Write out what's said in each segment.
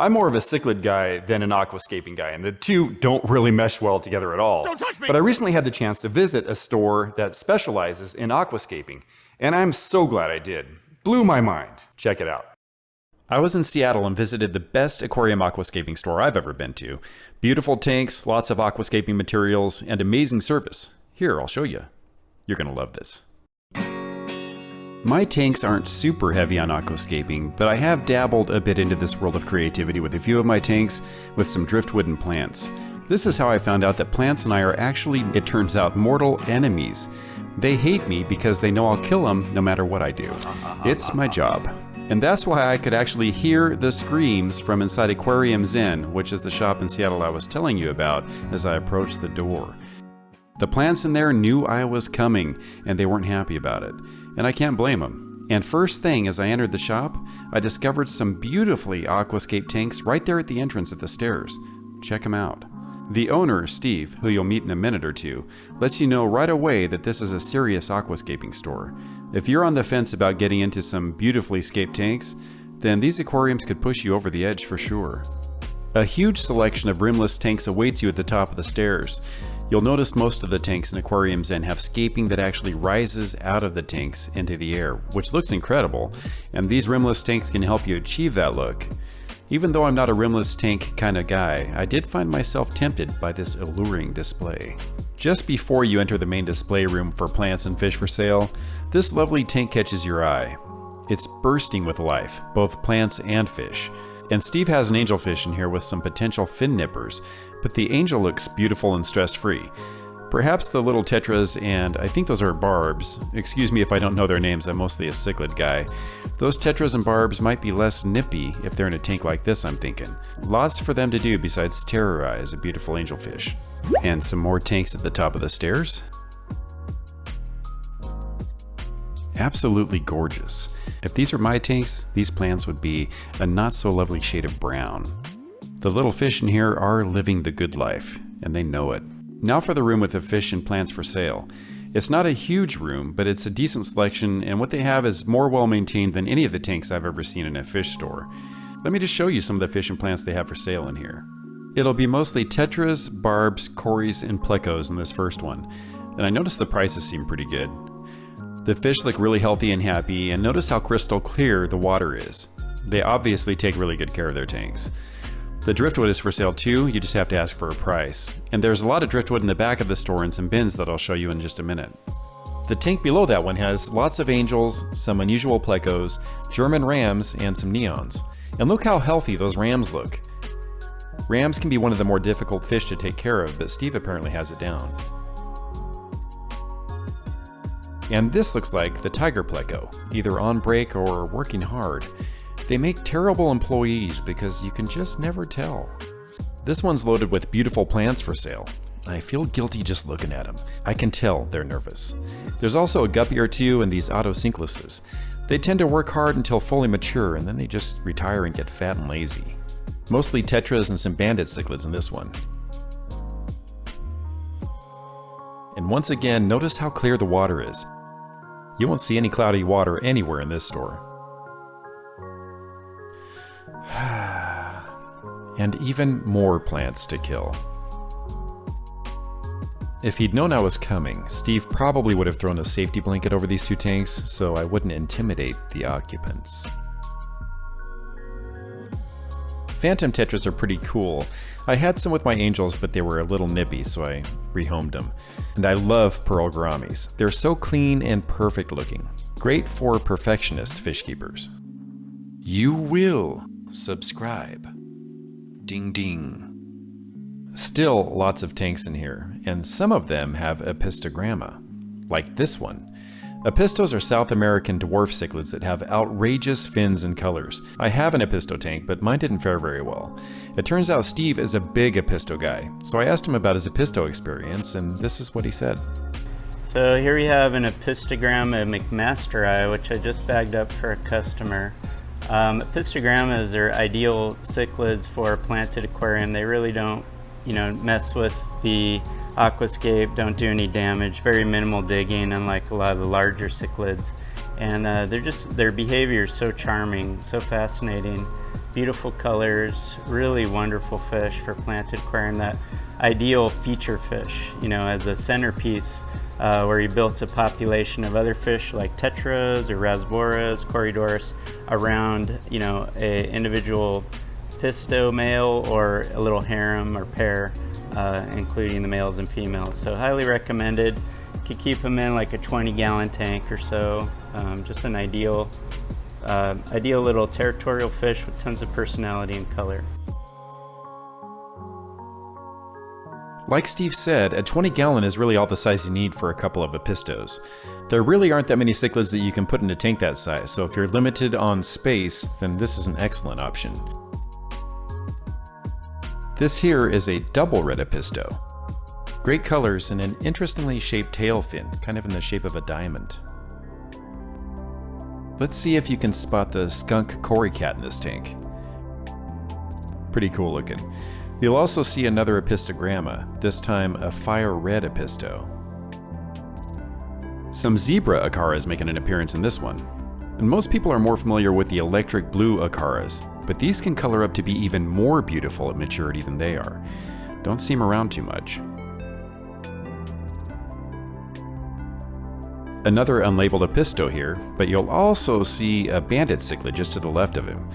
I'm more of a cichlid guy than an aquascaping guy, and the two don't really mesh well together at all. Don't touch me! But I recently had the chance to visit a store that specializes in aquascaping, and I'm so glad I did. Blew my mind. Check it out. I was in Seattle and visited the best aquarium aquascaping store I've ever been to. Beautiful tanks, lots of aquascaping materials, and amazing service. Here, I'll show you. You're gonna love this. My tanks aren't super heavy on aquascaping, but I have dabbled a bit into this world of creativity with a few of my tanks with some driftwood and plants. This is how I found out that plants and I are actually, it turns out, mortal enemies. They hate me because they know I'll kill them no matter what I do. It's my job. And that's why I could actually hear the screams from inside Aquariums Inn, which is the shop in Seattle I was telling you about as I approached the door. The plants in there knew I was coming, and they weren't happy about it. And I can't blame them. And first thing as I entered the shop, I discovered some beautifully aquascape tanks right there at the entrance of the stairs. Check them out. The owner, Steve, who you'll meet in a minute or two, lets you know right away that this is a serious aquascaping store. If you're on the fence about getting into some beautifully scaped tanks, then these aquariums could push you over the edge for sure. A huge selection of rimless tanks awaits you at the top of the stairs. You'll notice most of the tanks in Aquariums Inn have scaping that actually rises out of the tanks into the air, which looks incredible, and these rimless tanks can help you achieve that look. Even though I'm not a rimless tank kind of guy, I did find myself tempted by this alluring display. Just before you enter the main display room for plants and fish for sale, this lovely tank catches your eye. It's bursting with life, both plants and fish. And Steve has an angelfish in here with some potential fin nippers, but the angel looks beautiful and stress-free. Perhaps the little tetras, and I think those are barbs. Excuse me if I don't know their names, I'm mostly a cichlid guy. Those tetras and barbs might be less nippy if they're in a tank like this, I'm thinking. Lots for them to do besides terrorize a beautiful angelfish. And some more tanks at the top of the stairs. Absolutely gorgeous. If these are my tanks, these plants would be a not so lovely shade of brown. The little fish in here are living the good life, and they know it. Now for the room with the fish and plants for sale. It's not a huge room, but it's a decent selection, and what they have is more well maintained than any of the tanks I've ever seen in a fish store. Let me just show you some of the fish and plants they have for sale in here. It'll be mostly tetras, barbs, cories, and plecos in this first one, and I noticed the prices seem pretty good. The fish look really healthy and happy, and notice how crystal clear the water is. They obviously take really good care of their tanks. The driftwood is for sale too, you just have to ask for a price. And there's a lot of driftwood in the back of the store and some bins that I'll show you in just a minute. The tank below that one has lots of angels, some unusual plecos, German rams, and some neons. And look how healthy those rams look. Rams can be one of the more difficult fish to take care of, but Steve apparently has it down. And this looks like the tiger pleco, either on break or working hard. They make terrible employees because you can just never tell. This one's loaded with beautiful plants for sale. I feel guilty just looking at them. I can tell they're nervous. There's also a guppy or two and these autosyncluses. They tend to work hard until fully mature and then they just retire and get fat and lazy. Mostly tetras and some bandit cichlids in this one. And once again, notice how clear the water is. You won't see any cloudy water anywhere in this store. And even more plants to kill. If he'd known I was coming, Steve probably would have thrown a safety blanket over these two tanks so I wouldn't intimidate the occupants. Phantom tetras are pretty cool. I had some with my angels, but they were a little nippy, so I rehomed them. And I love pearl gouramis. They're so clean and perfect looking. Great for perfectionist fish keepers. You will subscribe. Ding ding. Still lots of tanks in here, and some of them have apistogramma, like this one. Apistos are South American dwarf cichlids that have outrageous fins and colors. I have an apisto tank, but mine didn't fare very well. It turns out Steve is a big apisto guy, so I asked him about his apisto experience, and this is what he said. So here we have an apistogramma McMasteri, which I just bagged up for a customer. Apistogrammas are ideal cichlids for a planted aquarium. They really don't, mess with the aquascape, don't do any damage, very minimal digging, unlike a lot of the larger cichlids. And their behavior is so charming, so fascinating. beautiful colors, really wonderful fish for planted aquarium. That ideal feature fish, you know, as a centerpiece, where you built a population of other fish like tetras or rasboras, corydoras around, you know, a individual pisto male or a little harem or pair, including the males and females. So highly recommended. You could keep them in like a 20-gallon tank or so. Just an ideal little territorial fish with tons of personality and color. Like Steve said, a 20-gallon is really all the size you need for a couple of apistos. There really aren't that many cichlids that you can put in a tank that size, so if you're limited on space, then this is an excellent option. This here is a double red apisto. Great colors and an interestingly shaped tail fin, kind of in the shape of a diamond. Let's see if you can spot the skunk cory cat in this tank. Pretty cool looking. You'll also see another apistogramma, this time a fire red apisto. Some zebra acaras making an appearance in this one. And most people are more familiar with the electric blue acaras, but these can color up to be even more beautiful at maturity than they are. Don't see them around too much. Another unlabeled apisto here, but you'll also see a bandit cichlid just to the left of him.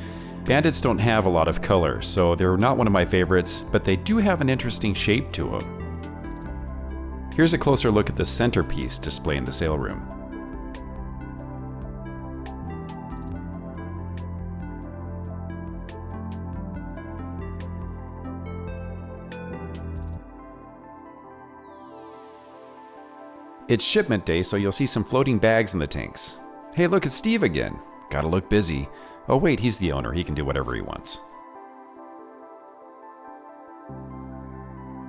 Bandits don't have a lot of color, so they're not one of my favorites, but they do have an interesting shape to them. Here's a closer look at the centerpiece display in the sale room. It's shipment day, so you'll see some floating bags in the tanks. Hey, look, it's Steve again. Gotta look busy. Oh wait, he's the owner, he can do whatever he wants.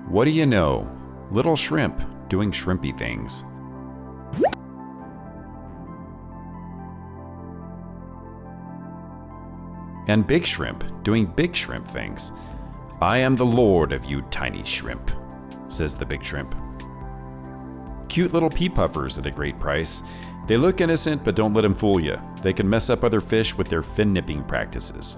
What do you know? Little shrimp doing shrimpy things. And big shrimp doing big shrimp things. I am the lord of you tiny shrimp, says the big shrimp. Cute little pea puffers at a great price. They look innocent, but don't let them fool you. They can mess up other fish with their fin nipping practices.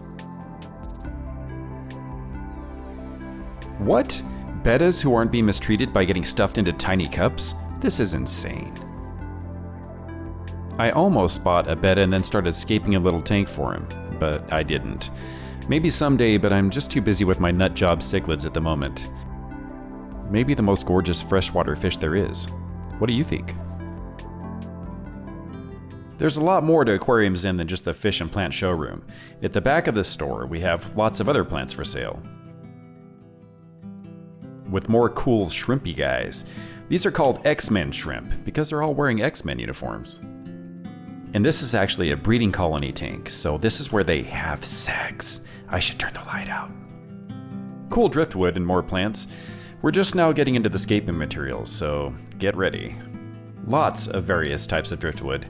What? Bettas who aren't being mistreated by getting stuffed into tiny cups? This is insane. I almost bought a betta and then started scaping a little tank for him, but I didn't. Maybe someday, but I'm just too busy with my nut job cichlids at the moment. Maybe the most gorgeous freshwater fish there is. What do you think? There's a lot more to aquariums than just the fish and plant showroom. At the back of the store, we have lots of other plants for sale. With more cool shrimpy guys. These are called X-Men shrimp because they're all wearing X-Men uniforms. And this is actually a breeding colony tank, so this is where they have sex. I should turn the light out. Cool driftwood and more plants. We're just now getting into the scaping materials, so get ready. Lots of various types of driftwood.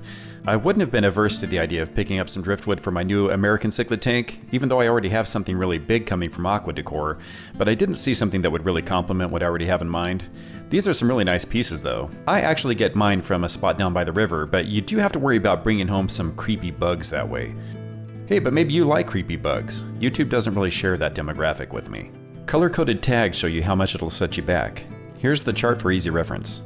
I wouldn't have been averse to the idea of picking up some driftwood for my new American cichlid tank, even though I already have something really big coming from Aqua Decor, but I didn't see something that would really complement what I already have in mind. These are some really nice pieces though. I actually get mine from a spot down by the river, but you do have to worry about bringing home some creepy bugs that way. Hey, but maybe you like creepy bugs. YouTube doesn't really share that demographic with me. Color-coded tags show you how much it'll set you back. Here's the chart for easy reference.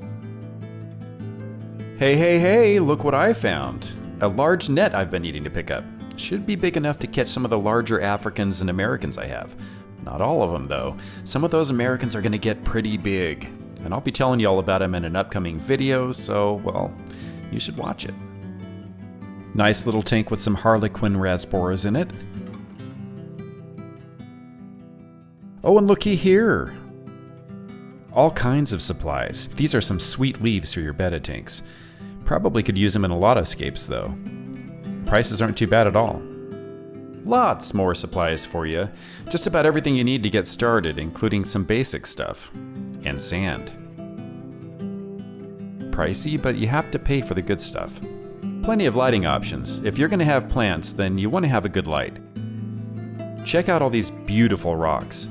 Hey, look what I found. A large net I've been needing to pick up. Should be big enough to catch some of the larger Africans and Americans I have. Not all of them though. Some of those Americans are gonna get pretty big. And I'll be telling you all about them in an upcoming video, so, well, you should watch it. Nice little tank with some Harlequin rasboras in it. Oh, and looky here. All kinds of supplies. These are some sweet leaves for your betta tanks. Probably could use them in a lot of scapes though. Prices aren't too bad at all. Lots more supplies for you. Just about everything you need to get started, including some basic stuff. And sand. Pricey, but you have to pay for the good stuff. Plenty of lighting options. If you're going to have plants, then you want to have a good light. Check out all these beautiful rocks.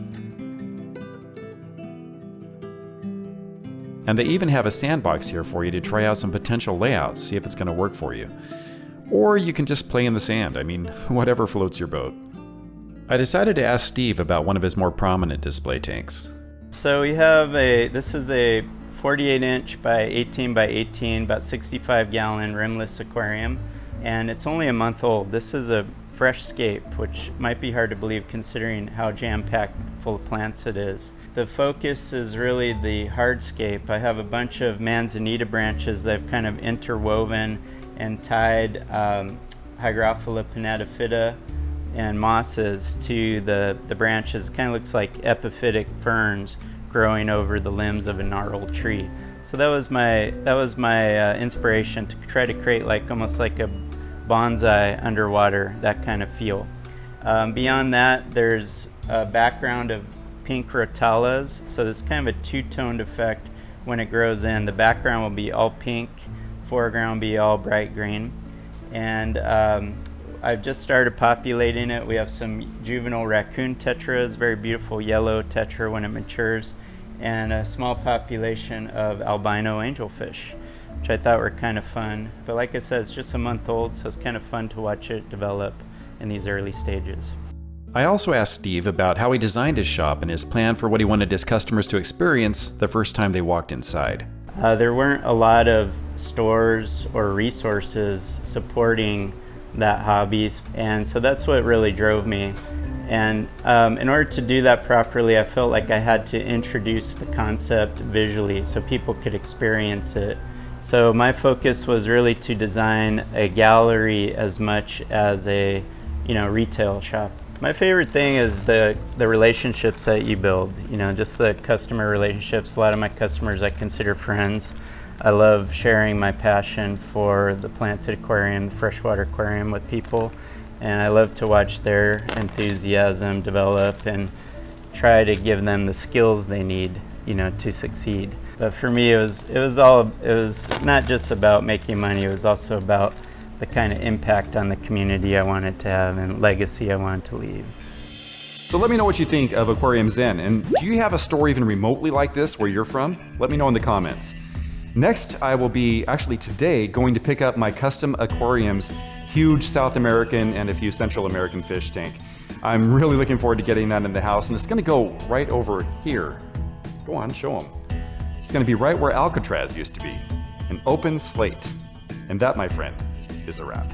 And they even have a sandbox here for you to try out some potential layouts, see if it's going to work for you. Or you can just play in the sand, I mean, whatever floats your boat. I decided to ask Steve about one of his more prominent display tanks. So we have this is a 48 inch by 18 by 18, about 65 gallon rimless aquarium, and it's only a month old. This is a fresh scape, which might be hard to believe considering how jam-packed full of plants it is. The focus is really the hardscape. I have a bunch of manzanita branches that I've kind of interwoven and tied Hygrophila pinnatophyta and mosses to the branches. It kind of looks like epiphytic ferns growing over the limbs of a gnarled tree. So that was my inspiration to try to create like almost like a bonsai underwater, that kind of feel. Beyond that, there's a background of pink rotalas. So this is kind of a two-toned effect when it grows in. The background will be all pink, foreground will be all bright green. And I've just started populating it. We have some juvenile raccoon tetras, very beautiful yellow tetra when it matures, and a small population of albino angelfish, which I thought were kind of fun. But like I said, it's just a month old, so it's kind of fun to watch it develop in these early stages. I also asked Steve about how he designed his shop and his plan for what he wanted his customers to experience the first time they walked inside. There weren't a lot of stores or resources supporting that hobby, and so that's what really drove me. And in order to do that properly, I felt like I had to introduce the concept visually so people could experience it. So my focus was really to design a gallery as much as a retail shop. My favorite thing is the relationships that you build, just the customer relationships. A lot of my customers I consider friends. I love sharing my passion for the planted aquarium, the freshwater aquarium with people, and I love to watch their enthusiasm develop and try to give them the skills they need, to succeed. But for me, it was not just about making money, it was also about the kind of impact on the community I wanted to have and legacy I wanted to leave. So let me know what you think of Aquarium Zen, and do you have a store even remotely like this where you're from? Let me know in the comments. Next, I will be, actually today, going to pick up my custom aquarium's huge South American and a few Central American fish tank. I'm really looking forward to getting that in the house, and it's gonna go right over here. Go on, show them. It's gonna be right where Alcatraz used to be, an open slate. And that, my friend, is a wrap.